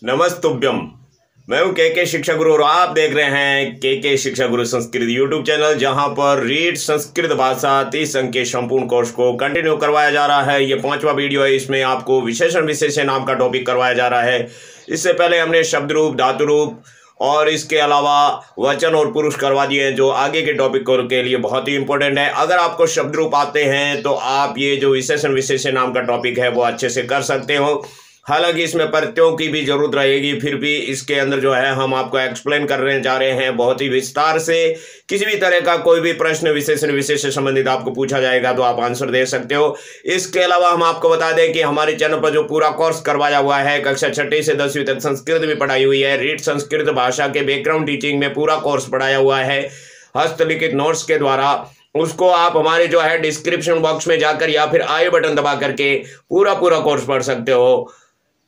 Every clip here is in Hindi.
नमस्तुभ्यम। मैं हूं के शिक्षा गुरु और आप देख रहे हैं के शिक्षा गुरु संस्कृत यूट्यूब चैनल, जहां पर रीड संस्कृत भाषा 30 अंक के संपूर्ण कोर्स को कंटिन्यू करवाया जा रहा है। ये 5वां वीडियो है। इसमें आपको विशेषण विशेष्य नाम का टॉपिक करवाया जा रहा है। इससे पहले हमने शब्द रूप, धातु रूप और इसके अलावा वचन और पुरुष करवा दिए हैं, जो आगे के टॉपिक के लिए बहुत ही इंपॉर्टेंट है। अगर आपको शब्द रूप आते हैं तो आप ये जो विशेषण विशेष्य नाम का टॉपिक है वो अच्छे से कर सकते हो। हालांकि इसमें प्रत्ययों की भी जरूरत रहेगी, फिर भी इसके अंदर जो है हम आपको एक्सप्लेन करने जा रहे हैं बहुत ही विस्तार से। किसी भी तरह का कोई भी प्रश्न विशेषण विशेष से संबंधित आपको पूछा जाएगा तो आप आंसर दे सकते हो। इसके अलावा हम आपको बता दें कि हमारे चैनल पर जो पूरा कोर्स करवाया हुआ है, कक्षा 6 से 10वीं तक संस्कृत भी पढ़ाई हुई है। रीड संस्कृत भाषा के बैकग्राउंड टीचिंग में पूरा कोर्स पढ़ाया हुआ है हस्तलिखित नोट्स के द्वारा। उसको आप हमारे जो है डिस्क्रिप्शन बॉक्स में जाकर या फिर आई बटन दबा करके पूरा कोर्स पढ़ सकते हो।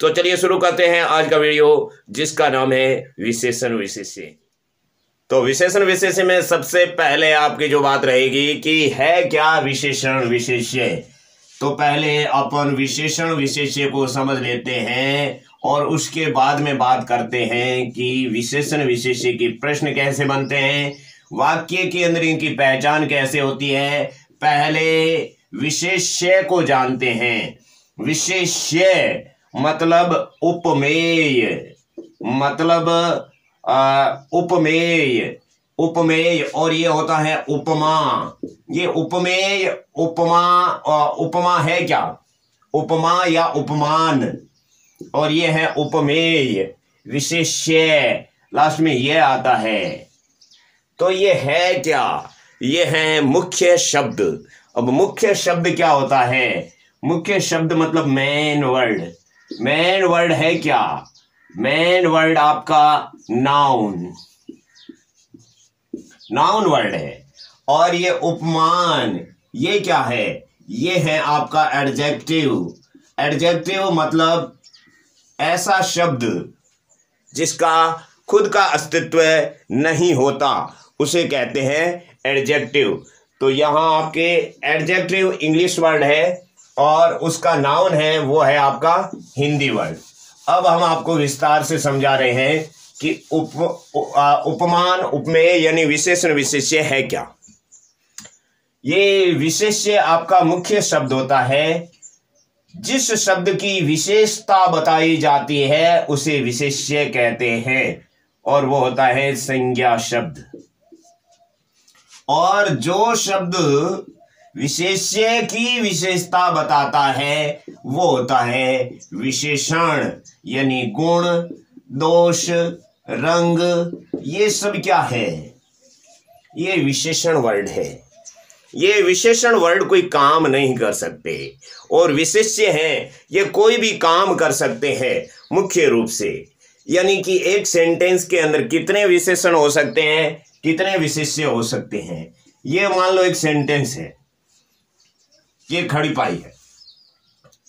तो चलिए शुरू करते हैं आज का वीडियो, जिसका नाम है विशेषण विशेष्य। तो विशेषण विशेष्य में सबसे पहले आपकी जो बात रहेगी कि है क्या विशेषण विशेष्य। तो पहले अपन विशेषण विशेष्य को समझ लेते हैं और उसके बाद में बात करते हैं कि विशेषण विशेष्य के प्रश्न कैसे बनते हैं, वाक्य के अंदर इनकी पहचान कैसे होती है। पहले विशेष्य को जानते हैं। विशेष्य मतलब उपमेय, मतलब उपमेय और ये होता है उपमा। ये उपमेय उपमा है क्या, उपमा या उपमान, और ये है उपमेय। विशेष्य लास्ट में ये आता है। तो ये है क्या, ये है मुख्य शब्द। अब मुख्य शब्द क्या होता है? मुख्य शब्द मतलब मेन वर्ड। मेन वर्ड है क्या? मेन वर्ड आपका नाउन वर्ड है। और ये उपमान ये क्या है? ये है आपका एडजेक्टिव। एडजेक्टिव मतलब ऐसा शब्द जिसका खुद का अस्तित्व नहीं होता, उसे कहते हैं एडजेक्टिव। तो यहां आपके एडजेक्टिव इंग्लिश वर्ड है और उसका नाउन है वो है आपका हिंदी वर्ड। अब हम आपको विस्तार से समझा रहे हैं कि उपमान उपमेय यानी विशेषण विशेष्य है क्या। ये विशेष्य आपका मुख्य शब्द होता है। जिस शब्द की विशेषता बताई जाती है उसे विशेष्य कहते हैं, और वो होता है संज्ञा शब्द। और जो शब्द विशेष्य की विशेषता बताता है वो होता है विशेषण, यानी गुण, दोष, रंग, ये सब क्या है? ये विशेषण वर्ड है। ये विशेषण वर्ड कोई काम नहीं कर सकते, और विशेष्य हैं ये कोई भी काम कर सकते हैं मुख्य रूप से। यानी कि एक सेंटेंस के अंदर कितने विशेषण हो सकते हैं, कितने विशेष्य हो सकते हैं। ये मान लो एक सेंटेंस है, ये खड़ी पाई है।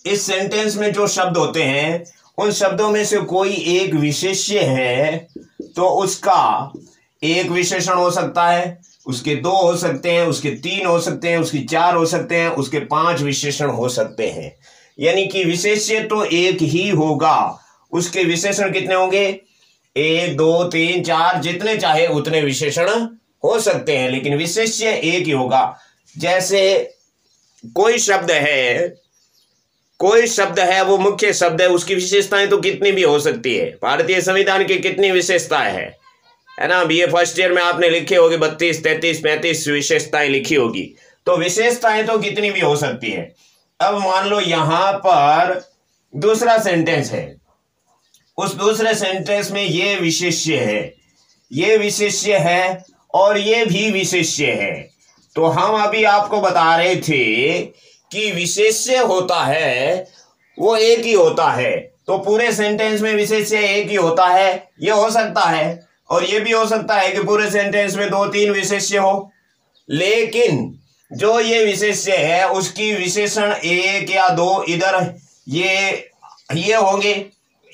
इस सेंटेंस में जो शब्द होते हैं उन शब्दों में से कोई एक विशेष्य है तो उसका एक विशेषण हो सकता है, उसके 2 हो सकते हैं, उसके 3 हो सकते हैं, उसके 4 हो सकते हैं, उसके 5 विशेषण हो सकते हैं। यानी कि विशेष्य तो एक ही होगा, उसके विशेषण कितने होंगे? 1 2 3 4, जितने चाहे उतने विशेषण हो सकते हैं, लेकिन विशेष्य एक ही होगा। जैसे कोई शब्द है वो मुख्य शब्द है, उसकी विशेषताएं तो कितनी भी हो सकती है। भारतीय संविधान की कितनी विशेषताएं है ना। बीए फर्स्ट ईयर में आपने लिखे होगी 32 33 35 विशेषताएं लिखी होगी। तो विशेषताएं तो कितनी भी हो सकती है। अब मान लो यहां पर दूसरा सेंटेंस है, उस दूसरे सेंटेंस में ये विशेष्य है, ये विशेष्य है और ये भी विशेष्य है। तो हम अभी आपको बता रहे थे कि विशेष्य होता है वो एक ही होता है। तो पूरे सेंटेंस में विशेष्य एक ही होता है, ये हो सकता है। और ये भी हो सकता है कि पूरे सेंटेंस में 2-3 विशेष्य हो, लेकिन जो ये विशेष्य है उसकी विशेषण 1 या 2 इधर ये होंगे,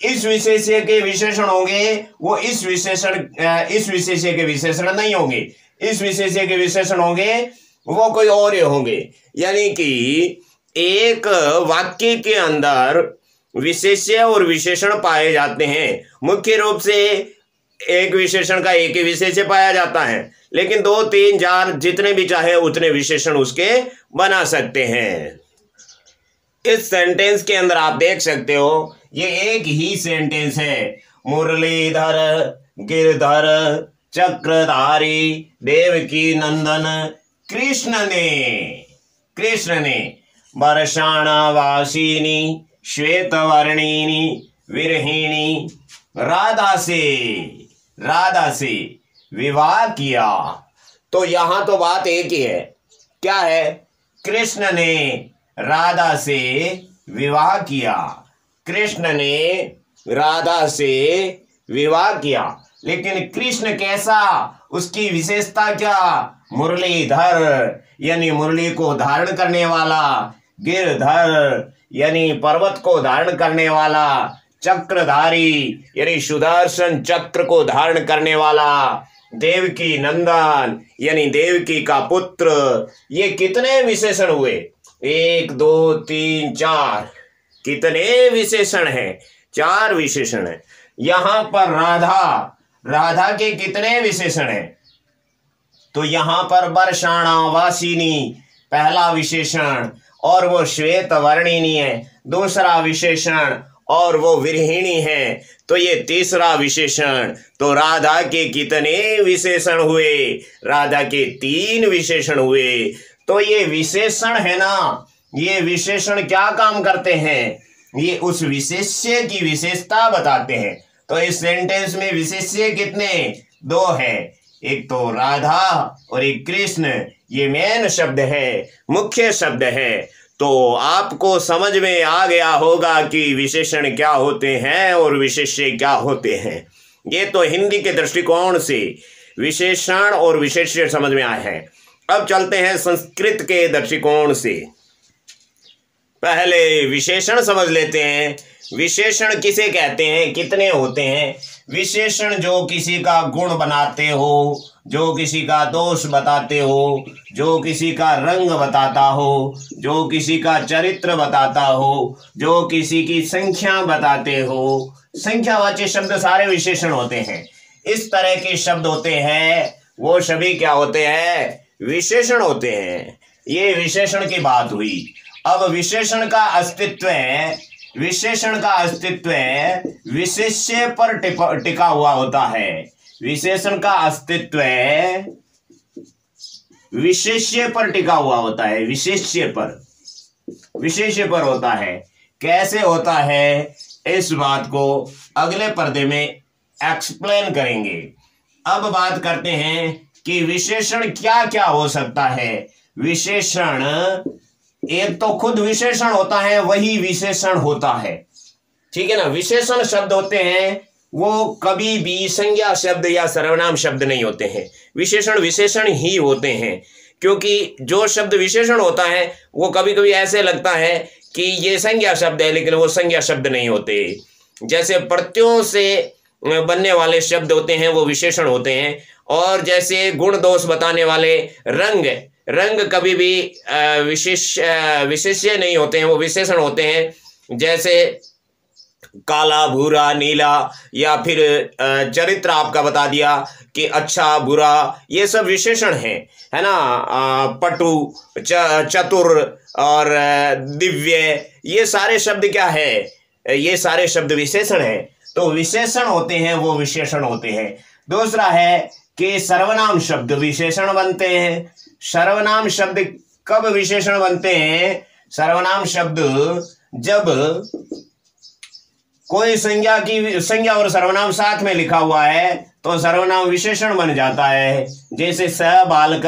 इस विशेष्य के विशेषण होंगे, वो इस विशेष्य के विशेषण नहीं होंगे। इस विशेष्य के विशेषण होंगे वो कोई और होंगे। यानी कि एक वाक्य के अंदर विशेष्य और विशेषण पाए जाते हैं। मुख्य रूप से एक विशेषण का एक ही विशेष्य पाया जाता है, लेकिन 2, 3, 4 जितने भी चाहे उतने विशेषण उसके बना सकते हैं। इस सेंटेंस के अंदर आप देख सकते हो, ये एक ही सेंटेंस है। मुरलीधर गिरधर चक्रधारी देवकी नंदन कृष्ण ने बरसाणावासिनी श्वेतवर्णिनी विरहिणी राधा से विवाह किया। तो यहां तो बात एक ही है, क्या है? कृष्ण ने राधा से विवाह किया। कृष्ण ने राधा से विवाह किया, लेकिन कृष्ण कैसा, उसकी विशेषता क्या? मुरलीधर यानी मुरली को धारण करने वाला, गिरधर यानी पर्वत को धारण करने वाला, चक्रधारी यानी सुदर्शन चक्र को धारण करने वाला, देवकी नंदन यानी देवकी का पुत्र। ये कितने विशेषण हुए? 1, 2, 3, 4। कितने विशेषण हैं? 4 विशेषण हैं। यहां पर राधा के कितने विशेषण हैं? तो यहां पर बरसाणावासिनी पहला विशेषण, और वो श्वेत वर्णिनी है दूसरा विशेषण, और वो विरहिणी है तो ये तीसरा विशेषण। तो राधा के कितने विशेषण हुए? राधा के 3 विशेषण हुए। तो ये विशेषण है ना, ये विशेषण क्या काम करते हैं? ये उस विशेष्य की विशेषता बताते हैं। तो इस सेंटेंस में विशेष्य कितने? 2 है, एक तो राधा और एक कृष्ण। ये मेन शब्द है, मुख्य शब्द है। तो आपको समझ में आ गया होगा कि विशेषण क्या होते हैं और विशेष्य क्या होते हैं। ये तो हिंदी के दृष्टिकोण से विशेषण और विशेष्य समझ में आए हैं। अब चलते हैं संस्कृत के दृष्टिकोण से। पहले विशेषण समझ लेते हैं। विशेषण किसे कहते हैं? कितने होते हैं? विशेषण जो किसी का गुण बनाते हो, जो किसी का दोष बताते हो, जो किसी का रंग बताता हो, जो किसी का चरित्र बताता हो, जो किसी की संख्या बताते हो। संख्यावाची शब्द सारे विशेषण होते हैं। इस तरह के शब्द होते हैं, वो सभी क्या होते हैं? विशेषण होते हैं। ये विशेषण की बात हुई। अब विशेषण का अस्तित्व विशेष्य पर टिका हुआ होता है। विशेषण का अस्तित्व विशेष्य पर टिका हुआ होता है। विशेष्य पर होता है। कैसे होता है, इस बात को अगले पर्दे में एक्सप्लेन करेंगे। अब बात करते हैं कि विशेषण क्या क्या हो सकता है। विशेषण, एक तो खुद विशेषण होता है, वही विशेषण होता है, ठीक है ना। विशेषण शब्द होते हैं वो कभी भी संज्ञा शब्द या सर्वनाम शब्द नहीं होते हैं। विशेषण ही होते हैं, क्योंकि जो शब्द विशेषण होता है वो कभी कभी ऐसे लगता है कि ये संज्ञा शब्द है, लेकिन वो संज्ञा शब्द नहीं होते। जैसे प्रत्ययों से बनने वाले शब्द होते हैं वो विशेषण होते हैं, और जैसे गुण दोष बताने वाले रंग कभी भी विशेष्य नहीं होते हैं, वो विशेषण होते हैं। जैसे काला भूरा नीला, या फिर चरित्र आपका बता दिया कि अच्छा बुरा, ये सब विशेषण है ना। पटु, चतुर और दिव्य, ये सारे शब्द क्या है? ये सारे शब्द विशेषण है। तो विशेषण होते हैं वो विशेषण होते हैं। दूसरा है कि सर्वनाम शब्द विशेषण बनते हैं। सर्वनाम शब्द कब विशेषण बनते हैं? सर्वनाम शब्द जब कोई संज्ञा और सर्वनाम साथ में लिखा हुआ है तो सर्वनाम विशेषण बन जाता है। जैसे स बालक,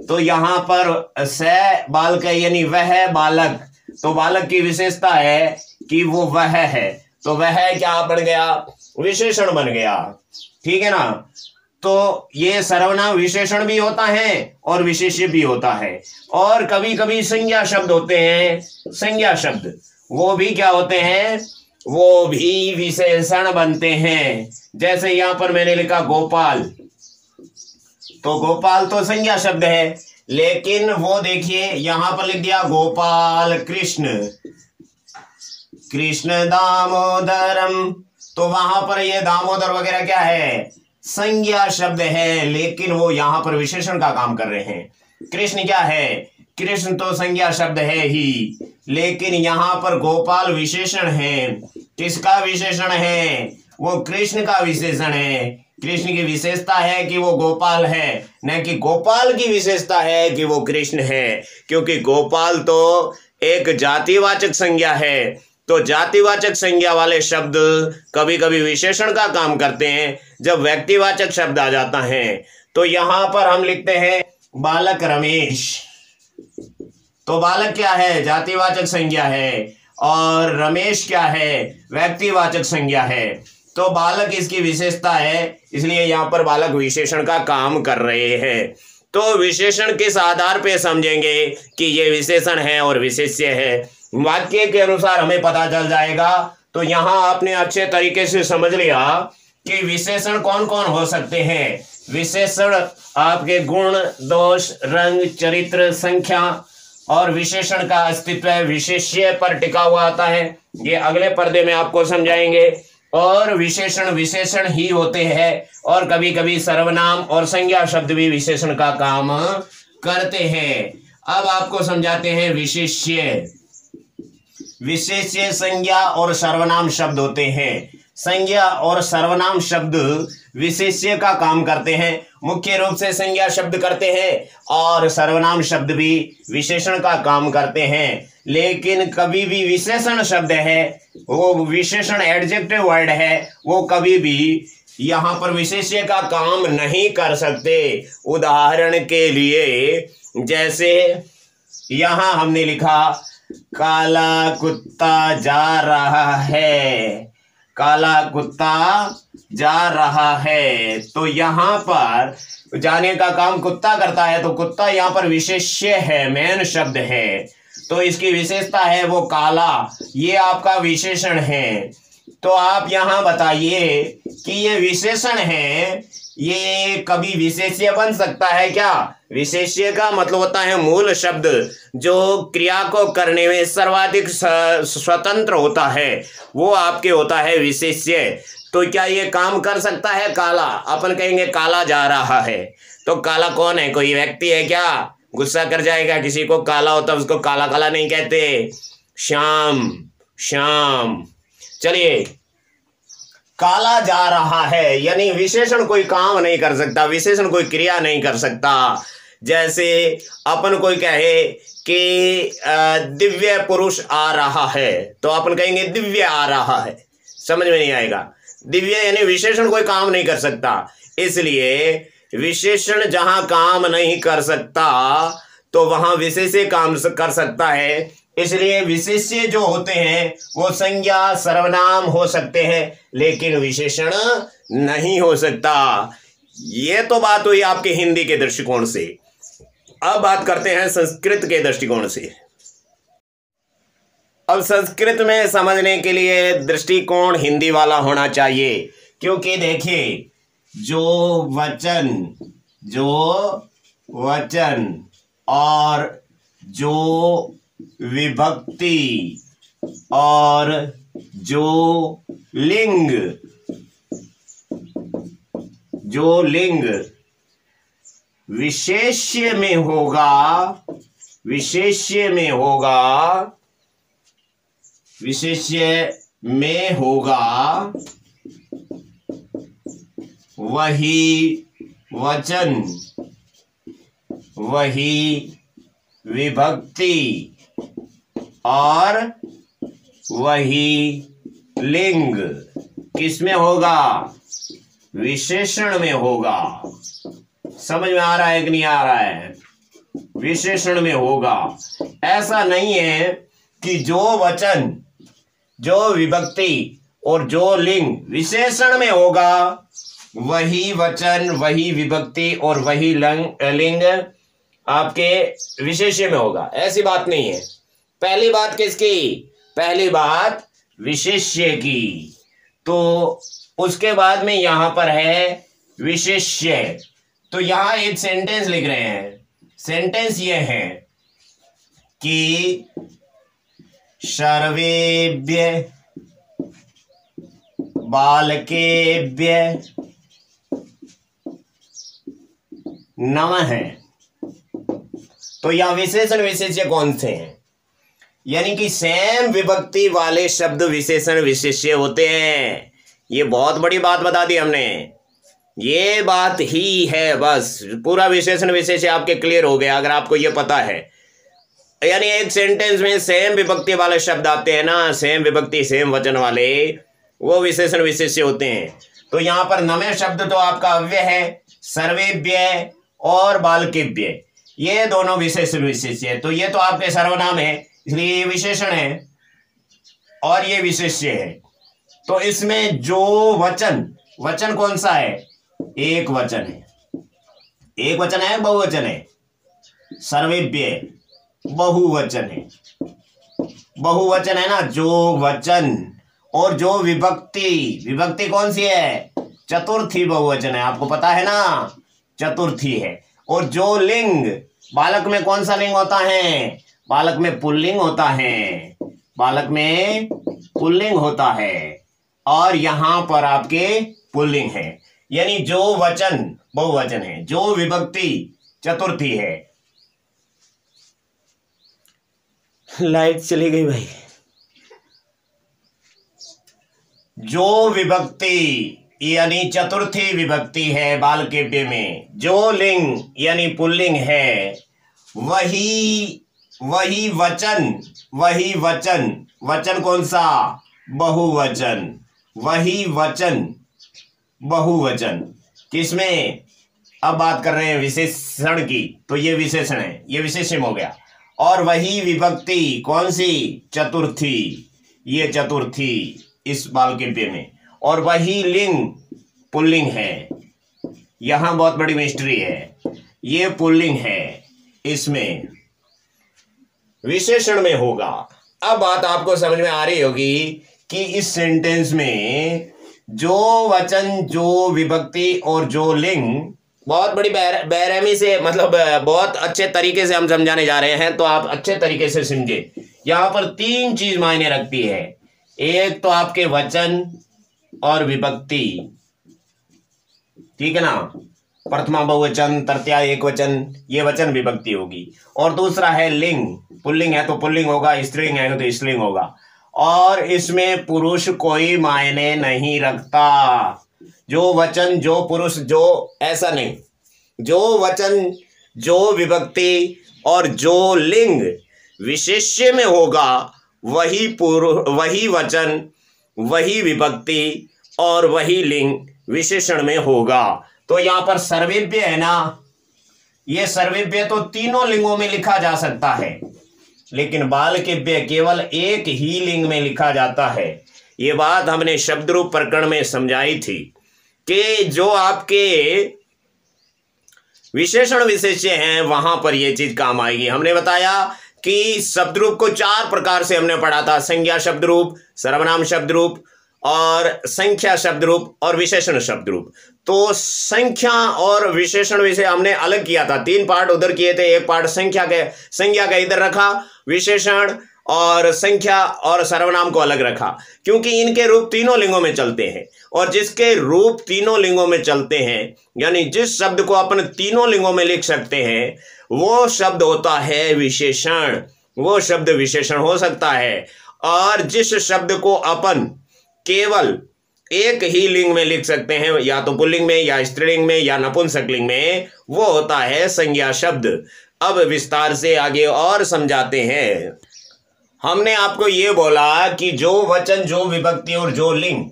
तो यहाँ पर स बालक यानी वह बालक, तो बालक की विशेषता है कि वो वह है, तो वह क्या बन गया? विशेषण बन गया, ठीक है ना। तो ये सर्वनाम विशेषण भी होता है और विशेष्य भी होता है। और कभी कभी संज्ञा शब्द होते हैं, संज्ञा शब्द वो भी क्या होते हैं? वो भी विशेषण बनते हैं। जैसे यहां पर मैंने लिखा गोपाल, तो गोपाल तो संज्ञा शब्द है, लेकिन वो देखिए यहां पर लिख दिया गोपाल कृष्ण। कृष्ण दामोदरम, तो वहां पर ये दामोदर वगैरह क्या है, संज्ञा शब्द है, लेकिन वो यहां पर विशेषण का काम कर रहे हैं। कृष्ण क्या है, कृष्ण तो संज्ञा शब्द है ही, लेकिन यहां पर गोपाल विशेषण है। किसका विशेषण है, वो कृष्ण का विशेषण है। कृष्ण की विशेषता है कि वो गोपाल है, न कि गोपाल की विशेषता है कि वो कृष्ण है, क्योंकि गोपाल तो एक जातिवाचक संज्ञा है। तो जातिवाचक संज्ञा वाले शब्द कभी कभी विशेषण का काम करते हैं जब व्यक्तिवाचक शब्द आ जाता है। तो यहां पर हम लिखते हैं बालक रमेश, तो बालक क्या है, जातिवाचक संज्ञा है, और रमेश क्या है, व्यक्तिवाचक संज्ञा है। तो बालक इसकी विशेषता है, इसलिए यहां पर बालक विशेषण का काम कर रहे हैं। तो विशेषण किस आधार पे समझेंगे कि ये विशेषण है और विशेष्य है, वाक्य के अनुसार हमें पता चल जाएगा। तो यहां आपने अच्छे तरीके से समझ लिया कि विशेषण कौन कौन हो सकते हैं। विशेषण आपके गुण, दोष, रंग, चरित्र, संख्या, और विशेषण का अस्तित्व विशेष्य पर टिका हुआ आता है। ये अगले पर्दे में आपको समझाएंगे। और विशेषण विशेषण ही होते हैं, और कभी कभी सर्वनाम और संज्ञा शब्द भी विशेषण का काम करते हैं। अब आपको समझाते हैं विशेष्य। विशेष्य संज्ञा और सर्वनाम शब्द होते हैं। संज्ञा और सर्वनाम शब्द विशेष्य का काम करते हैं, मुख्य रूप से संज्ञा शब्द करते हैं, और सर्वनाम शब्द भी विशेषण का काम करते हैं। लेकिन कभी भी विशेषण शब्द है, वो विशेषण एडजेक्टिव वर्ड है, वो कभी भी यहाँ पर विशेष्य का काम नहीं कर सकते। उदाहरण के लिए जैसे यहाँ हमने लिखा काला कुत्ता जा रहा है, काला कुत्ता जा रहा है, तो यहाँ पर जाने का काम कुत्ता करता है, तो कुत्ता यहाँ पर विशेष्य है, मेन शब्द है, तो इसकी विशेषता है वो काला, ये आपका विशेषण है। तो आप यहाँ बताइए कि ये विशेषण है, ये कभी विशेष्य बन सकता है क्या? विशेष्य का मतलब होता है मूल शब्द जो क्रिया को करने में सर्वाधिक स्वतंत्र होता है, वो आपके होता है विशेष्य। तो क्या ये काम कर सकता है काला? अपन कहेंगे काला जा रहा है, तो काला कौन है, कोई व्यक्ति है क्या? गुस्सा कर जाएगा किसी को काला होता, उसको काला काला नहीं कहते, श्याम श्याम। चलिए, काला जा रहा है यानी विशेषण कोई काम नहीं कर सकता, विशेषण कोई क्रिया नहीं कर सकता। जैसे अपन कोई कहे कि दिव्य पुरुष आ रहा है, तो अपन कहेंगे दिव्य आ रहा है, समझ में नहीं आएगा। दिव्य यानी विशेषण कोई काम नहीं कर सकता, इसलिए विशेषण जहां काम नहीं कर सकता तो वहां विशेष्य काम कर सकता है। इसलिए विशेष्य जो होते हैं वो संज्ञा सर्वनाम हो सकते हैं, लेकिन विशेषण नहीं हो सकता। ये तो बात हुई आपके हिंदी के दृष्टिकोण से। अब बात करते हैं संस्कृत के दृष्टिकोण से। अब संस्कृत में समझने के लिए दृष्टिकोण हिंदी वाला होना चाहिए, क्योंकि देखिए जो वचन और जो विभक्ति और जो लिंग विशेष्य में होगा वही वचन, वही विभक्ति और वही लिंग किसमें होगा? विशेषण में होगा। समझ में आ रहा है कि नहीं आ रहा है? विशेषण में होगा। ऐसा नहीं है कि जो वचन, जो विभक्ति और जो लिंग विशेषण में होगा वही वचन, वही विभक्ति और वही लिंग आपके विशेष्य में होगा, ऐसी बात नहीं है। पहली बात किसकी? पहली बात विशेष्य की। तो उसके बाद में यहां पर है विशेष्य। तो यहां एक सेंटेंस लिख रहे हैं। सेंटेंस ये है कि सर्वेभ्य बालकेभ्य नमः। तो यह विशेषण विशेष्य कौन से हैं? यानी कि सेम विभक्ति वाले शब्द विशेषण विशेष्य होते हैं। ये बहुत बड़ी बात बता दी हमने, ये बात ही है, बस पूरा विशेषण विशेष्य आपके क्लियर हो गया अगर आपको ये पता है। यानी एक सेंटेंस में सेम विभक्ति वाले शब्द आते हैं ना, सेम विभक्ति सेम वचन वाले, वो विशेषण विशेष्य होते हैं। तो यहाँ पर नमे शब्द तो आपका अव्यय है, सर्वेभ्य और बालकेभ्य, ये दोनों विशेषण विशेष्य है। तो ये तो आपके सर्वनाम है, इसलिए ये विशेषण है और ये विशेष्य है। तो इसमें जो वचन कौन सा है? एक वचन है। एक वचन है, बहुवचन है? सर्वेभ्य बहुवचन है। बहुवचन है ना, जो वचन और जो विभक्ति कौन सी है? चतुर्थी बहुवचन है, आपको पता है ना, चतुर्थी है। और जो लिंग, बालक में कौन सा लिंग होता है? बालक में पुल्लिंग होता है, बालक में पुल्लिंग होता है और यहां पर आपके पुल्लिंग है। यानी जो वचन बहुवचन है, जो विभक्ति चतुर्थी है। लाइट चली गई भाई। जो विभक्ति यानी चतुर्थी विभक्ति है बालकेभ्य में, जो लिंग यानी पुल्लिंग है, वही वचन कौन सा? बहुवचन। वही वचन बहुवचन। किसमें? अब बात कर रहे हैं विशेषण की, तो ये विशेषण है, ये विशेषण हो गया। और वही विभक्ति कौन सी? चतुर्थी, ये चतुर्थी इस बालकेभ्य में। और वही लिंग पुल्लिंग है, यहां बहुत बड़ी मिस्ट्री है, ये पुल्लिंग है, इसमें विशेषण में होगा। अब बात आपको समझ में आ रही होगी कि इस सेंटेंस में जो वचन, जो विभक्ति और जो लिंग, बहुत बड़ी बेरहमी से, मतलब बहुत अच्छे तरीके से हम समझाने जा रहे हैं, तो आप अच्छे तरीके से समझे। यहाँ पर तीन चीज मायने रखती है। एक तो आपके वचन और विभक्ति, ठीक है ना, प्रथमा बहुवचन, तृतीया एक वचन, ये वचन विभक्ति होगी। और दूसरा है लिंग, पुल्लिंग है तो पुल्लिंग होगा, स्त्रीलिंग है तो स्त्रीलिंग होगा। और इसमें पुरुष कोई मायने नहीं रखता। जो वचन, जो पुरुष, जो ऐसा नहीं, जो वचन, जो विभक्ति और जो लिंग विशेष्य में होगा, वही वचन, वही विभक्ति और वही लिंग विशेषण में होगा। तो यहां पर सर्वेभ्य है ना, ये सर्वेभ्य तो तीनों लिंगों में लिखा जा सकता है, लेकिन बालकेभ्य केवल एक ही लिंग में लिखा जाता है। ये बात हमने शब्द रूप प्रकरण में समझाई थी कि जो आपके विशेषण विशेष्य हैं वहां पर यह चीज काम आएगी। हमने बताया कि शब्द रूप को चार प्रकार से हमने पढ़ा था: संज्ञा शब्द रूप, सर्वनाम शब्द रूप और संख्या शब्द रूप और विशेषण शब्द रूप। तो संख्या और विशेषण विषय हमने अलग किया था, तीन पार्ट उधर किए थे, एक पार्ट संख्या का इधर रखा, विशेषण और संख्या और सर्वनाम को अलग रखा, क्योंकि इनके रूप तीनों लिंगों में चलते हैं। और जिसके रूप तीनों लिंगों में चलते हैं, यानी जिस शब्द को अपन तीनों लिंगों में लिख सकते हैं, वो शब्द होता है विशेषण, वो शब्द विशेषण हो सकता है। और जिस शब्द को अपन केवल एक ही लिंग में लिख सकते हैं, या तो पुल्लिंग में या स्त्रीलिंग में या नपुंसकलिंग में, वो होता है संज्ञा शब्द। अब विस्तार से आगे और समझाते हैं। हमने आपको ये बोला कि जो वचन, जो विभक्ति और जो लिंग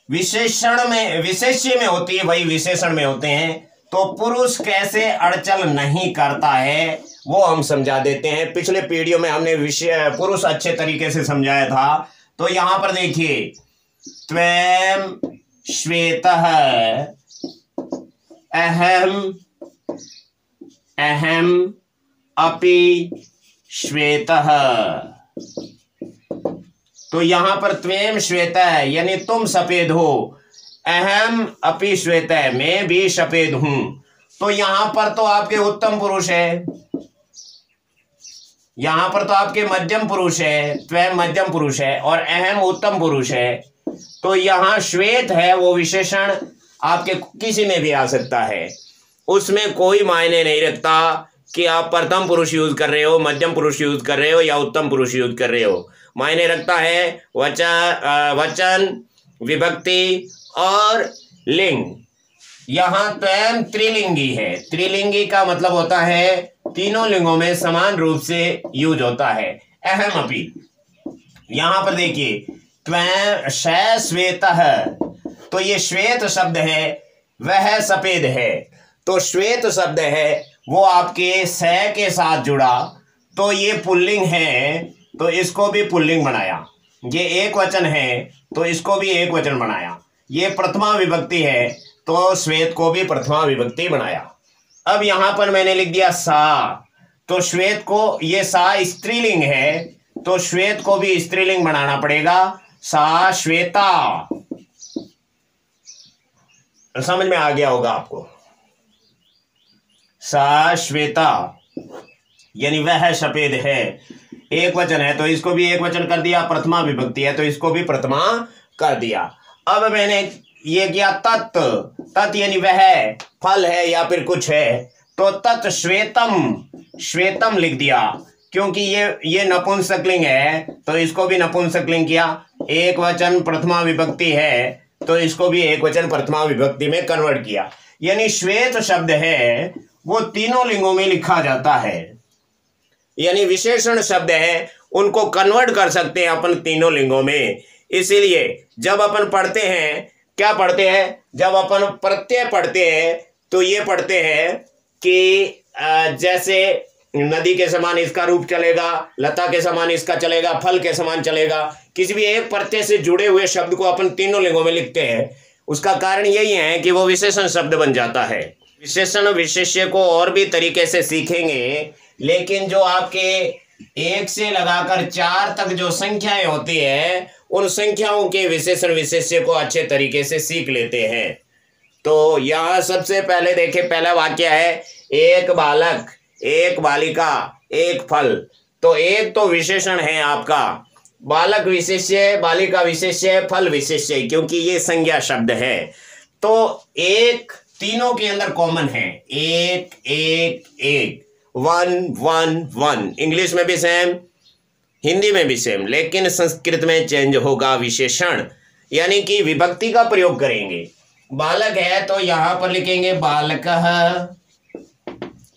विशेषण में, विशेष्य में होती है, वही विशेषण में होते हैं। तो पुरुष कैसे अड़चल नहीं करता है वो हम समझा देते हैं। पिछले वीडियो में हमने पुरुष अच्छे तरीके से समझाया था। तो यहां पर देखिए, त्वं श्वेतः, अहम अपि श्वेतः। तो यहां पर त्वं श्वेतः यानी तुम सफेद हो, अहम अपि श्वेतः मैं भी सफेद हूं। तो यहां पर तो आपके उत्तम पुरुष है, यहाँ पर तो आपके मध्यम पुरुष है, त्वं मध्यम पुरुष है और अहम उत्तम पुरुष है। तो यहाँ श्वेत है वो विशेषण आपके किसी में भी आ सकता है, उसमें कोई मायने नहीं रखता कि आप प्रथम पुरुष यूज कर रहे हो, मध्यम पुरुष यूज कर रहे हो या उत्तम पुरुष यूज कर रहे हो। मायने रखता है वचन, विभक्ति और लिंग। यहाँ त्वं त्रिलिंगी है। त्रिलिंगी का मतलब होता है तीनों लिंगों में समान रूप से यूज होता है। अहम अपि, यहाँ पर देखिए त्वं श्वेतः, तो ये श्वेत शब्द है, वह सफेद है। तो श्वेत शब्द है वो आपके स के साथ जुड़ा, तो ये पुल्लिंग है, तो इसको भी पुल्लिंग बनाया। ये एक वचन है तो इसको भी एक वचन बनाया। ये प्रथमा विभक्ति है तो श्वेत को भी प्रथमा विभक्ति बनाया। अब यहाँ पर मैंने लिख दिया सा, तो श्वेत को, ये सा स्त्रीलिंग है तो श्वेत को भी स्त्रीलिंग बनाना पड़ेगा, सा श्वेता। समझ में आ गया होगा आपको। सा श्वेता यानी वह सफेद है, एक वचन है तो इसको भी एक वचन कर दिया, प्रथमा विभक्ति है तो इसको भी प्रथमा कर दिया। अब मैंने ये किया तत्, तत् यानी वह फल है या फिर कुछ है, तो तत् श्वेतम, श्वेतम लिख दिया, क्योंकि ये नपुंसकलिंग है तो इसको भी नपुंसकलिंग किया। एक वचन प्रथमा विभक्ति है तो इसको भी एक वचन प्रथमा विभक्ति में कन्वर्ट किया। यानी श्वेत शब्द है वो तीनों लिंगों में लिखा जाता है, यानी विशेषण शब्द है उनको कन्वर्ट कर सकते हैं अपन तीनों लिंगों में। इसीलिए जब अपन पढ़ते हैं, क्या पढ़ते हैं, जब अपन प्रत्यय पढ़ते हैं तो ये पढ़ते हैं कि जैसे नदी के समान इसका रूप चलेगा, लता के समान इसका चलेगा, फल के समान चलेगा। किसी भी एक प्रत्यय से जुड़े हुए शब्द को अपन तीनों लिंगों में लिखते हैं, उसका कारण यही है कि वो विशेषण शब्द बन जाता है। विशेषण विशेष्य को और भी तरीके से सीखेंगे, लेकिन जो आपके 1 से लगाकर 4 तक जो संख्याएं होती है उन संख्याओं के विशेषण विशेष्य को अच्छे तरीके से सीख लेते हैं। तो यहाँ सबसे पहले देखिए, पहला वाक्य है एक बालक, एक बालिका, एक फल। तो एक तो विशेषण है आपका, बालक विशेष्य, बालिका विशेष्य, फल विशेष्य, क्योंकि ये संज्ञा शब्द है। तो एक तीनों के अंदर कॉमन है, एक एक एक, वन वन वन। इंग्लिश में भी सेम, हिंदी में भी सेम, लेकिन संस्कृत में चेंज होगा विशेषण, यानी कि विभक्ति का प्रयोग करेंगे। बालक है तो यहां पर लिखेंगे बालकः,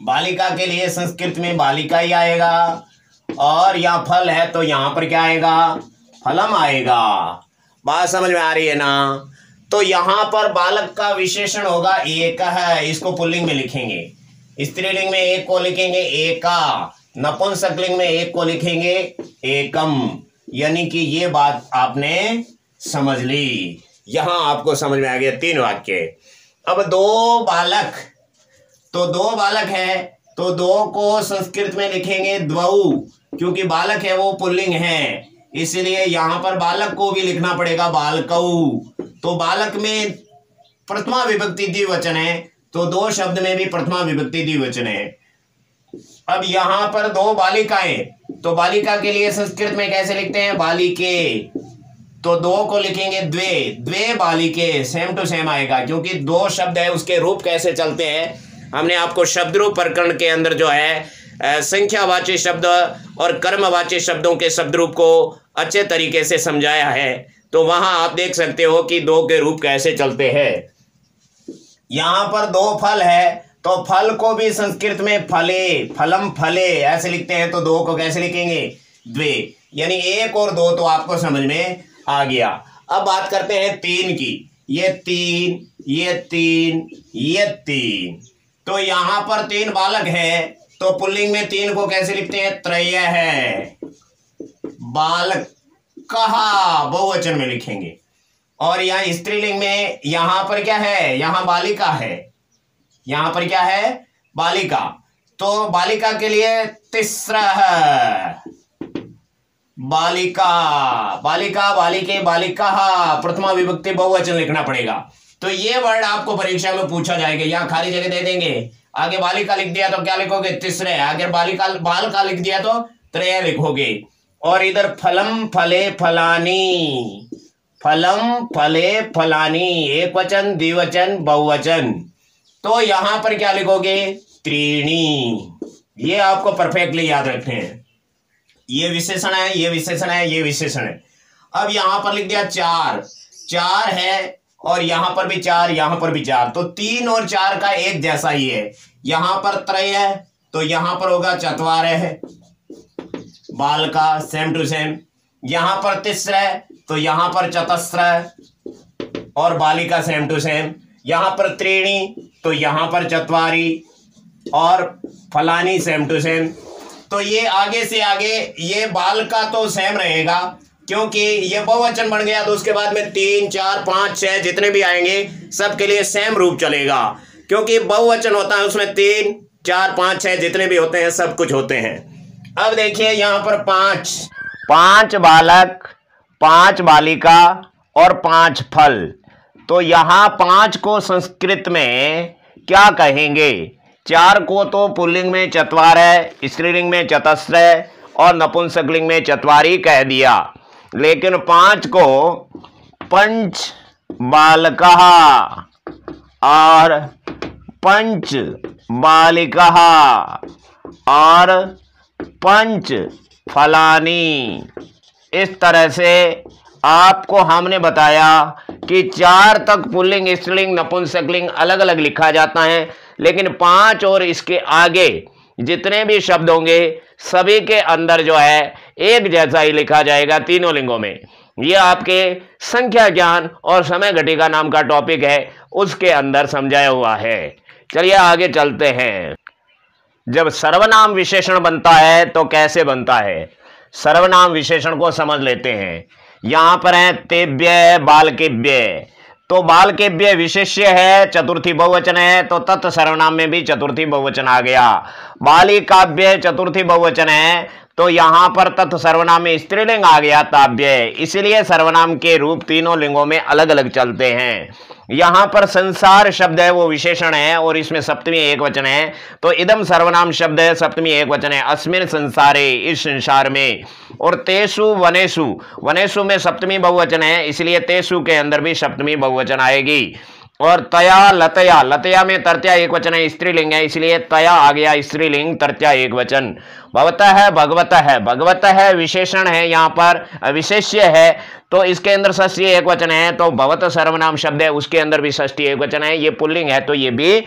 बालिका के लिए संस्कृत में बालिका ही आएगा, और या फल है तो यहां पर क्या आएगा, फलम आएगा। बात समझ में आ रही है ना। तो यहां पर बालक का विशेषण होगा एक है, इसको पुल्लिंग में लिखेंगे। स्त्रीलिंग में एक को लिखेंगे एका, नपुंसकलिंग में एक को लिखेंगे एकम। यानी कि ये बात आपने समझ ली, यहां आपको समझ में आ गया 3 वाक्य। अब 2 बालक, तो 2 बालक है तो 2 को संस्कृत में लिखेंगे द्वौ, क्योंकि बालक है वो पुल्लिंग है, इसलिए यहां पर बालक को भी लिखना पड़ेगा बालकौ। तो बालक में प्रथमा विभक्ति द्विवचन है तो 2 शब्द में भी प्रथमा विभक्ति द्विवचन है। अब यहां पर 2 बालिकाएं, तो बालिका के लिए संस्कृत में कैसे लिखते हैं, बालिके, तो 2 को लिखेंगे द्वे, द्वे बालिके, सेम टू सेम आएगा, क्योंकि 2 शब्द है उसके रूप कैसे चलते हैं हमने आपको शब्द रूप प्रकरण के अंदर जो है संख्यावाची शब्द और कर्मवाची शब्दों के शब्द रूप को अच्छे तरीके से समझाया है। तो वहां आप देख सकते हो कि 2 के रूप कैसे चलते हैं। यहां पर 2 फल है तो फल को भी संस्कृत में फले, फलम फले ऐसे लिखते हैं, तो 2 को कैसे लिखेंगे, द्वे, यानी 1 और 2 तो आपको समझ में आ गया। अब बात करते हैं 3 की, ये 3, ये 3, ये 3। तो यहां पर 3 बालक है तो पुल्लिंग में 3 को कैसे लिखते हैं, त्रय है, बालक कहा बहुवचन में लिखेंगे। और यहाँ स्त्रीलिंग में यहां पर क्या है, यहां बालिका है, यहां पर क्या है, बालिका, तो बालिका के लिए तीसरा है, बालिका, बालिका, बालिके, बालिका, प्रथमा विभक्ति बहुवचन लिखना पड़ेगा। तो ये वर्ड आपको परीक्षा में पूछा जाएगा, यहाँ खाली जगह दे देंगे, आगे बालिका लिख दिया तो क्या लिखोगे, तीसरे, आगे बालिका बालका लिख दिया तो त्रय लिखोगे। और इधर फलम फले फलानी, फलम फले फलानी, एक वचन, द्विवचन, बहुवचन, तो यहां पर क्या लिखोगे? त्रीणी। ये आपको परफेक्टली याद रखने हैं। ये विशेषण है, ये विशेषण है, ये विशेषण है। अब यहां पर लिख दिया चार, चार है और यहां पर भी चार, यहां पर भी चार, तो 3 और 4 का एक जैसा ही है। यहां पर त्रय है तो यहां पर होगा चत्वार है, बाल का सेम टू सेम। यहां पर तिस्र है तो यहां पर चतस्र और बालिका सेम टू सेम। यहां पर त्रीणी तो यहां पर चत्वारी और फलानी सेम टू सेम। तो ये आगे से आगे ये बाल का तो सेम रहेगा क्योंकि ये बहुवचन बन गया, तो उसके बाद में 3, 4, 5, 6 जितने भी आएंगे सबके लिए सेम रूप चलेगा, क्योंकि बहुवचन होता है उसमें 3, 4, 5, 6 जितने भी होते हैं सब कुछ होते हैं। अब देखिए यहां पर 5 बालक, 5 बालिका और 5 फल, तो यहां 5 को संस्कृत में क्या कहेंगे? 4 को तो पुल्लिंग में चत्वार है, स्त्रीलिंग में चतस्र है और नपुंसकलिंग में चत्वारी कह दिया, लेकिन 5 को पंच बालका और पंच बालिका और पंच फलानी, इस तरह से आपको हमने बताया कि 4 तक पुल्लिंग, स्त्रीलिंग, नपुंसकलिंग अलग अलग लिखा जाता है, लेकिन 5 और इसके आगे जितने भी शब्द होंगे सभी के अंदर जो है एक जैसा ही लिखा जाएगा तीनों लिंगों में। ये आपके संख्या ज्ञान और समय घटिका नाम का टॉपिक है, उसके अंदर समझाया हुआ है। चलिए आगे चलते हैं। जब सर्वनाम विशेषण बनता है तो कैसे बनता है? सर्वनाम विशेषण को समझ लेते हैं। यहां पर है तेभ्य, बालकेभ्य, तो बालकेभ्य विशेष्य है, चतुर्थी बहुवचन है, तो तत् सर्वनाम में भी चतुर्थी बहुवचन आ गया। बालिकाभ्य चतुर्थी बहुवचन है, तो यहां पर तत् सर्वनाम में स्त्रीलिंग आ गया ताभ्य, इसलिए सर्वनाम के रूप तीनों लिंगों में अलग अलग चलते हैं। यहां पर संसार शब्द है वो विशेषण है और इसमें सप्तमी एक वचन है, तो इदम सर्वनाम शब्द है, सप्तमी एक वचन है, अस्मिन संसारे, इस संसार में। और तेसु वनेसु, वनेसु में सप्तमी बहुवचन है, इसलिए तेसु के अंदर भी सप्तमी बहुवचन आएगी। और तया लतया, लतया में तृतीया एक वचन है, स्त्रीलिंग है, इसलिए तया आ गया स्त्रीलिंग, तृतीया एक वचन। भवतः है, भगवतः है, भगवतः है विशेषण है, यहाँ पर विशेष्य है, तो इसके अंदर षष्ठी एक वचन है, तो भवत सर्वनाम शब्द है उसके अंदर भी षष्ठी एक वचन है, ये पुल्लिंग है तो ये भी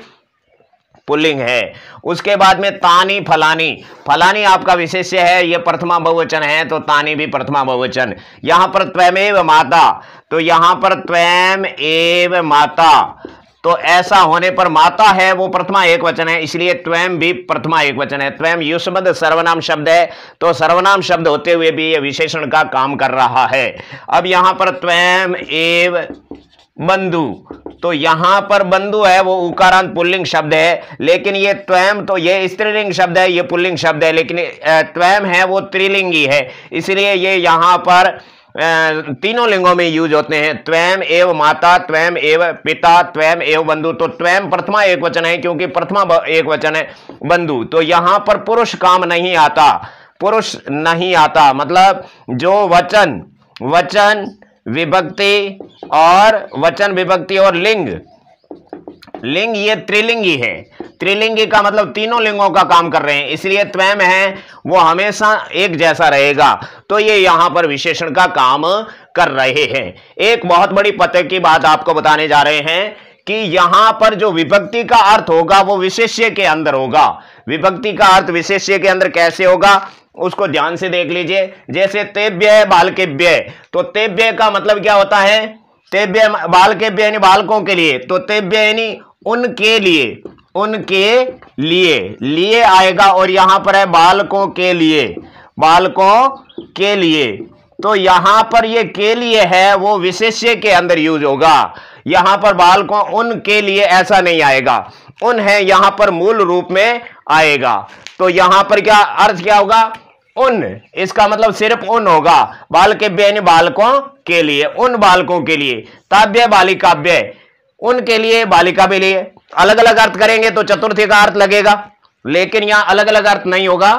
पुल्लिंग है। उसके बाद में तानी फलानी, फलानी आपका विशेष्य है, ये प्रथमा बहुवचन है, तो तानी भी प्रथमा बहुवचन। यहां पर त्वमेव माता, तो यहां पर त्वम एव माता, तो ऐसा होने पर माता है वो प्रथमा एक वचन है, इसलिए त्वम भी प्रथमा एक वचन है। त्वम युष्मद सर्वनाम शब्द है, तो सर्वनाम शब्द होते हुए भी ये विशेषण का काम कर रहा है। अब यहां पर त्वम एव बंधु, तो यहां पर बंधु है वो उकारांत पुल्लिंग शब्द है, लेकिन ये त्वम तो ये स्त्रीलिंग शब्द है, ये पुल्लिंग शब्द है, लेकिन त्वम है वो त्रिलिंगी है, इसलिए ये यहां पर तीनों लिंगों में यूज होते हैं। त्वम एव माता, त्वम एव पिता, त्वम एव बंधु, तो त्वम प्रथमा एक वचन है क्योंकि प्रथमा एक वचन है बंधु, तो यहां पर पुरुष काम नहीं आता, पुरुष नहीं आता, मतलब जो वचन, वचन विभक्ति और वचन विभक्ति और लिंग, लिंग ये त्रिलिंगी है, त्रिलिंगी का मतलब तीनों लिंगों का काम कर रहे हैं, इसलिए त्वम है वो हमेशा एक जैसा रहेगा, तो ये यहां पर विशेषण का काम कर रहे हैं। एक बहुत बड़ी पते की बात आपको बताने जा रहे हैं कि यहां पर जो विभक्ति का अर्थ होगा वो विशेष्य के अंदर होगा। विभक्ति का अर्थ विशेष्य के अंदर कैसे होगा उसको ध्यान से देख लीजिए। जैसे तेभ्य बालकेभ्य, तो तेभ्य का मतलब क्या होता है? तेभ्य बालकेभ्य यानी बालकों के लिए, तो तेभ्य यानी उनके लिए, उनके लिए, लिए आएगा, और यहां पर है बालकों के लिए, बालकों के लिए, तो यहां पर ये के लिए है वो विशेष्य के अंदर यूज होगा। यहां पर बालकों उनके लिए ऐसा नहीं आएगा, उन है यहां पर मूल रूप में आएगा, तो यहां पर क्या अर्थ क्या होगा? उन, इसका मतलब सिर्फ उन होगा। बालकेभ्य यानी बालकों के लिए, उन बालकों के लिए। ताभ्य बालिकाभ्य, उनके लिए, बालिका के लिए। अलग अलग अर्थ करेंगे तो चतुर्थी का अर्थ लगेगा, लेकिन यहां अलग अलग अर्थ नहीं होगा,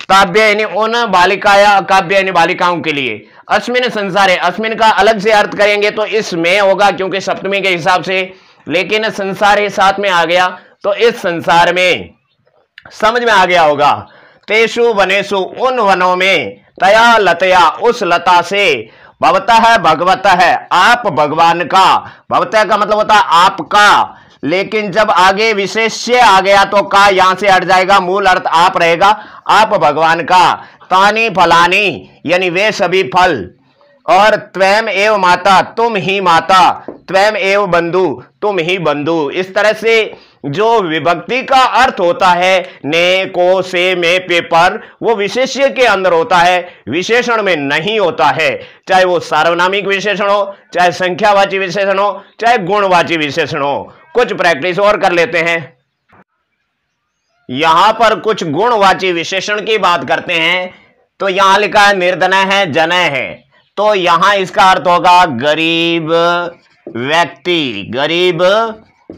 काव्य यानी उन बालिकाया, काव्य यानी बालिकाओं के लिए। अस्मिन संसारे, अस्मिन का अलग से अर्थ करेंगे तो इसमें होगा क्योंकि सप्तमी के हिसाब से, लेकिन संसारे साथ में आ गया तो इस संसार में समझ में आ गया होगा। तेषु वनेषु, उन वनों में, तया लतया, उस लता से, भवतः भगवतः, आप भगवान का, भवतः का मतलब होता है आपका, लेकिन जब आगे विशेष्य आ गया तो का यहां से हट जाएगा, मूल अर्थ आप रहेगा, आप भगवान का। तानी फलानी यानी वे सभी फल, और त्वयं एव माता, तुम ही माता, त्वयं एव बंधु, तुम ही बंधु। इस तरह से जो विभक्ति का अर्थ होता है ने, को, से, में, पे, पर, वो विशेष्य के अंदर होता है, विशेषण में नहीं होता है। चाहे वो सार्वनामिक विशेषण हो, चाहे संख्यावाची विशेषण हो, चाहे गुणवाची विशेषण हो। कुछ प्रैक्टिस और कर लेते हैं। यहां पर कुछ गुणवाची विशेषण की बात करते हैं। तो यहां लिखा है निर्धनय है, जनय है, तो यहां इसका अर्थ होगा गरीब व्यक्ति, गरीब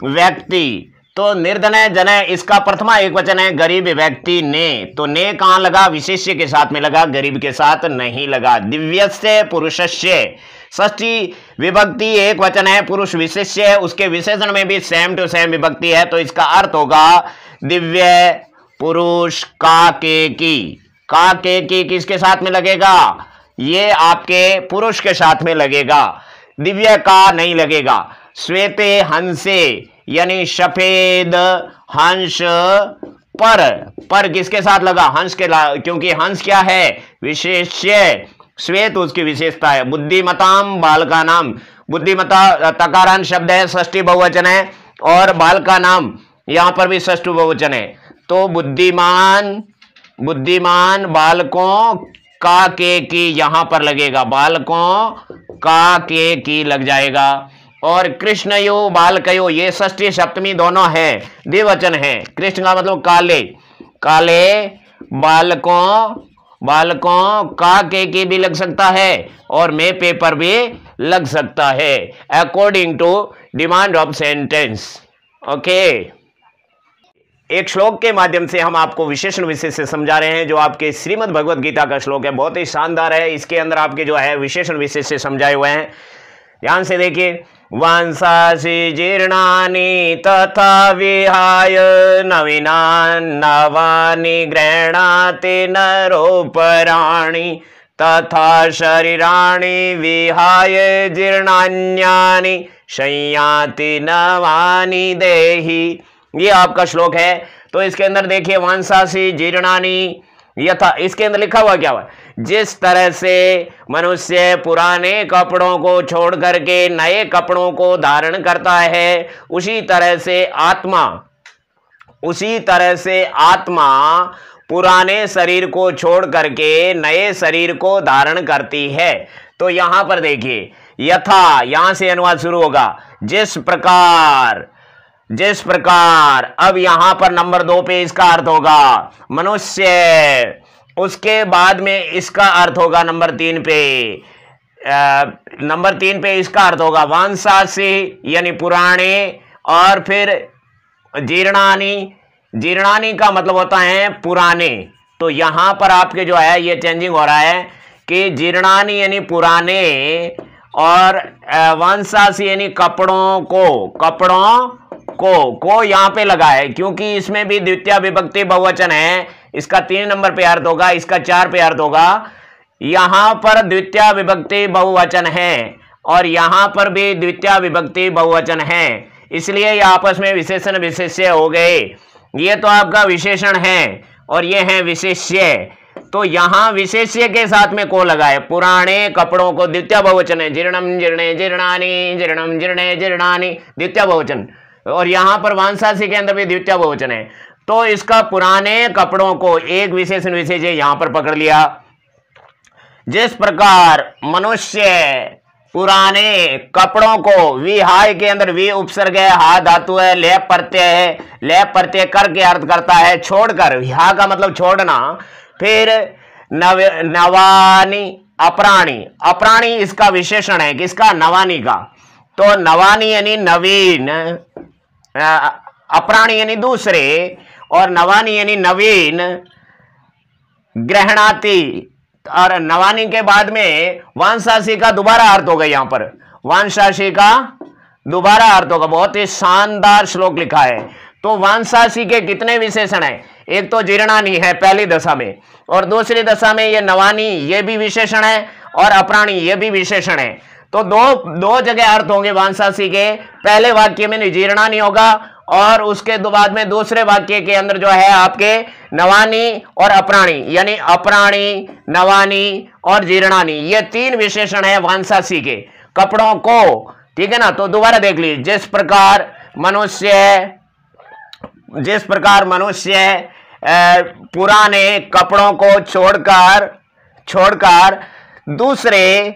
व्यक्ति। तो निर्धनय जनय इसका प्रथमा एक वचन है, गरीब व्यक्ति ने, तो ने कहां लगा, विशेष्य के साथ में लगा, गरीब के साथ नहीं लगा। दिव्यस्य पुरुषस्य, षष्ठी विभक्ति एक वचन है, पुरुष विशेष्य है, उसके विशेषण में भी सेम टू सेम विभक्ति है, तो इसका अर्थ होगा दिव्य पुरुष का के की। का के की किसके साथ में लगेगा, ये आपके पुरुष के साथ में लगेगा, दिव्य का नहीं लगेगा। श्वेते हंसे यानी सफेद हंस पर किसके साथ लगा, हंस के, क्योंकि हंस क्या है, विशेष्य, श्वेत उसकी विशेषता है। बुद्धिमताम बालका नाम, बुद्धिमता तकारांत शब्द है, षष्ठी बहुवचन है, और बाल का नाम यहां पर भी षष्ठी बहुवचन है, तो बुद्धिमान, बुद्धिमान बालकों का के की यहां पर लगेगा, बालकों का के की लग जाएगा। और कृष्णयो बालकयो, ये षष्ठी सप्तमी दोनों है, द्विवचन है। कृष्ण का मतलब काले, काले बालकों, बालकों का के की भी लग सकता है, और में पेपर भी लग सकता है, according to demand of sentence. Okay, एक श्लोक के माध्यम से हम आपको विशेषण विशेष से समझा रहे हैं, जो आपके श्रीमद् भगवत गीता का श्लोक है, बहुत ही शानदार है। इसके अंदर आपके जो है विशेषण विशेष से समझाए हुए हैं, ध्यान से देखिए। वंसासि जीर्णानि तथा विहाय नवीनानि नवानि गृह्णाति नरोपराणि तथा शरीराणि विहाय जीर्णान्यानि संयाति नवानि देहि। ये आपका श्लोक है। तो इसके अंदर देखिए, वंसासि जीर्णानि यथा, इसके अंदर लिखा हुआ क्या हुआ, जिस तरह से मनुष्य पुराने कपड़ों को छोड़ करके नए कपड़ों को धारण करता है, उसी तरह से आत्मा, उसी तरह से आत्मा पुराने शरीर को छोड़ करके नए शरीर को धारण करती है। तो यहां पर देखिए, यथा यहां से अनुवाद शुरू होगा, जिस प्रकार, जिस प्रकार। अब यहां पर नंबर 2 पे इसका अर्थ होगा मनुष्य, उसके बाद में इसका अर्थ होगा नंबर 3 पे, नंबर 3 पे इसका अर्थ होगा वंसासि यानी पुराने, और फिर जीर्णानि, जीर्णानि का मतलब होता है पुराने। तो यहां पर आपके जो है ये चेंजिंग हो रहा है कि जीर्णानि यानी पुराने, और वंसासि यानी कपड़ों को, कपड़ों को यहां पे लगा है, क्योंकि इसमें भी द्वितीय विभक्ति बहुवचन है। इसका 3 नंबर पे अर्थ होगा, इसका 4 पे अर्थ होगा। यहां पर द्वितीय विभक्ति बहुवचन है, और यहां पर भी द्वितीय विभक्ति बहुवचन है, इसलिए ये आपस में विशेषण विशेष्य हो गए। ये तो आपका विशेषण है, और ये है विशेष्य। तो यहां विशेष्य के साथ में को लगा है, पुराने कपड़ों को, द्वितीय बहुवचन है, जीर्णम जीर्णे जीर्णानि, जीर्णम जीर्णे जीर्णानि, द्वितीय बहुवचन। और यहां पर वंसासि के अंदर भी द्वितीय बहुवचन है, तो इसका पुराने कपड़ों को एक विशेषण विशेष यहां पर पकड़ लिया। जिस प्रकार मनुष्य पुराने कपड़ों को, विहाय के अंदर वी उपसर्ग है, हा धातु है, लेप प्रत्यय है, लेप प्रत्यय कर के अर्थ करता है छोड़कर, विहा का मतलब छोड़ना। फिर नवानी अप्राणी, अप्राणी इसका विशेषण है, किसका, नवानी का। तो नवानी यानी नवीन, अप्राणी यानी दूसरे, और नवानी यानी नवीन। ग्रहणाति, और नवानी के बाद में वांशासी का दोबारा अर्थ होगा। यहां पर वांशासी का दोबारा अर्थ होगा। बहुत ही शानदार श्लोक लिखा है। तो वांशासी के कितने विशेषण हैं? एक तो जीर्णानी है पहली दशा में, और दूसरी दशा में ये नवानी, ये भी विशेषण है, और अप्राणी, ये भी विशेषण है। तो दो जगह अर्थ होंगे वांशासी के। पहले वाक्य में जीर्णानी होगा, और उसके बाद में दूसरे वाक्य के अंदर जो है आपके नवानी और अप्राणी, यानी अप्राणी, नवानी और जीर्णानी, ये तीन विशेषण है वांशासी के कपड़ों को। ठीक है ना। तो दोबारा देख लीजिए, जिस प्रकार मनुष्य पुराने कपड़ों को छोड़कर दूसरे,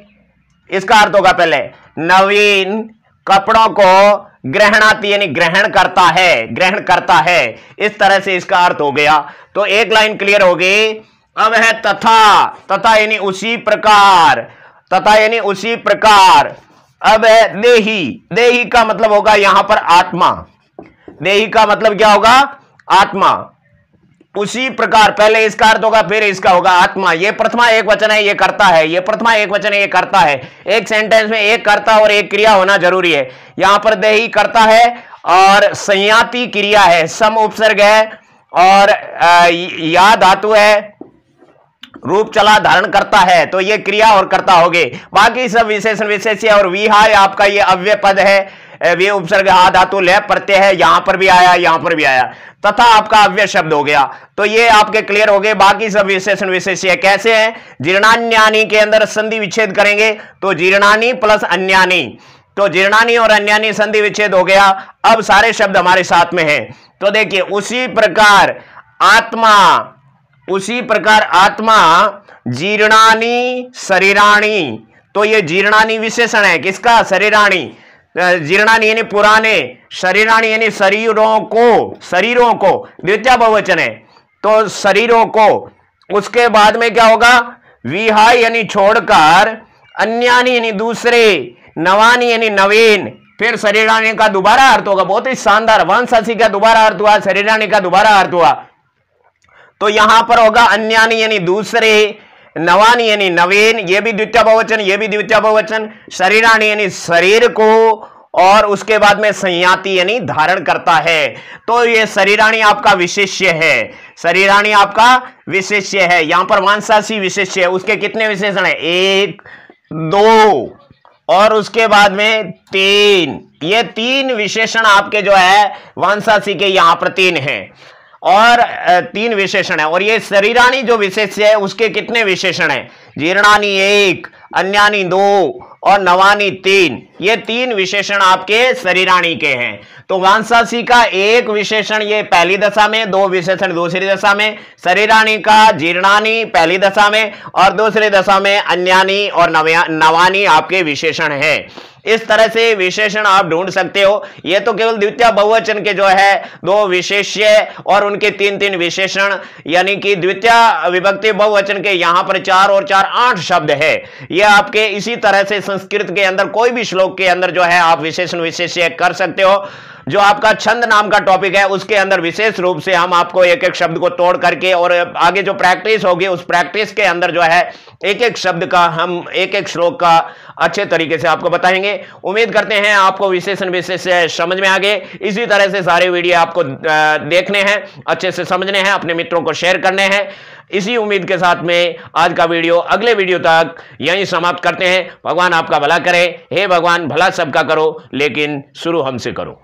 इसका अर्थ होगा पहले नवीन कपड़ों को ग्रहणाति, यानी ग्रहण करता है। इस तरह से इसका अर्थ हो गया। तो एक लाइन क्लियर हो गई। अब है तथा यानी उसी प्रकार। अब है देही का मतलब होगा यहां पर आत्मा। देही का मतलब क्या होगा? आत्मा। उसी प्रकार, पहले इसका अर्थ होगा, फिर इसका होगा आत्मा। ये प्रथमा एक वचन है, ये करता है। ये प्रथमा एक वचन है, ये करता है। एक सेंटेंस में एक कर्ता और एक क्रिया होना जरूरी है। यहां पर देही करता है और संयाति क्रिया है, सम उपसर्ग है, और या धातु है, रूप चला धारण करता है। तो ये क्रिया और कर्ता हो गए। बाकी सब विशेषण विशेष्य, और विहाय आपका ये अव्यय पद है। वे उपसर्ग हा धातु लय प्रत्यय है, यहां पर भी आया, यहां पर भी आया। तथा आपका अव्यय शब्द हो गया। तो ये आपके क्लियर हो गए। बाकी सब विशेषण विशेष्य कैसे हैं? जीर्णान्यानी के अंदर संधि विच्छेद करेंगे तो जीर्णानी प्लस अन्यानी, तो जीर्णानी और अन्यानी संधि विच्छेद हो गया। अब सारे शब्द हमारे साथ में हैं। तो देखिए, उसी प्रकार आत्मा जीर्णानी शरीराणी। तो ये जीर्णानी विशेषण है किसका? शरीराणी। जीर्णानी यानी पुराने, शरीराणी यानी शरीरों को, द्वितीय बहुवचन है, तो शरीरों को। उसके बाद में क्या होगा? विहाय यानी छोड़कर, अन्यानी यानी दूसरे, नवानी यानी नवीन, फिर शरीराणी का दोबारा अर्थ होगा। बहुत ही शानदार। वांशासी का दोबारा अर्थ हुआ, शरीराणी का दोबारा अर्थ हुआ। तो यहां पर होगा अन्यानी यानी दूसरे, नवानी यानी नवीन, ये भी द्वितीय बहुवचन, ये भी द्वितीय बहुवचन, शरीराणी यानी शरीर को, और उसके बाद में संयाति यानी धारण करता है। तो ये शरीराणी आपका विशेष्य है। शरीराणी आपका विशेष्य है। यहां पर वांशासी विशेष्य है। उसके कितने विशेषण है? 1, 2 और उसके बाद में 3। ये 3 विशेषण आपके जो है वांशासी के यहां पर 3 हैं, और 3 विशेषण है। और ये शरीराणी जो विशेष्य है उसके कितने विशेषण है? जीर्णानी 1, अन्यानी 2 और नवानी 3। ये 3 विशेषण आपके शरीराणी के हैं। तो वांशासी का एक विशेषण ये पहली दशा में, 2 विशेषण दूसरी दशा में, शरीराणी का जीर्णानी पहली दशा में, और दूसरी दशा में अन्यानी और नवानी आपके विशेषण है। इस तरह से विशेषण आप ढूंढ सकते हो। ये तो केवल द्वितीय बहुवचन के जो है 2 विशेष्य और उनके 3-3 विशेषण, यानी कि द्वितीय विभक्ति बहुवचन के यहां पर 4 और 4 8 शब्द है। ये आपके इसी तरह से संस्कृत के अंदर कोई भी श्लोक के अंदर जो है आप विशेषण विशेष्य कर सकते हो। जो आपका छंद नाम का टॉपिक है उसके अंदर विशेष रूप से हम आपको एक एक शब्द को तोड़ करके, और आगे जो प्रैक्टिस होगी उस प्रैक्टिस के अंदर जो है एक एक शब्द का, हम एक एक श्लोक का अच्छे तरीके से आपको बताएंगे। उम्मीद करते हैं आपको विशेषण विशेष्य समझ में आ गए। इसी तरह से सारे वीडियो आपको देखने हैं, अच्छे से समझने हैं, अपने मित्रों को शेयर करने हैं। इसी उम्मीद के साथ में आज का वीडियो अगले वीडियो तक यहीं समाप्त करते हैं। भगवान आपका भला करे। हे भगवान, भला सबका करो, लेकिन शुरू हमसे करो।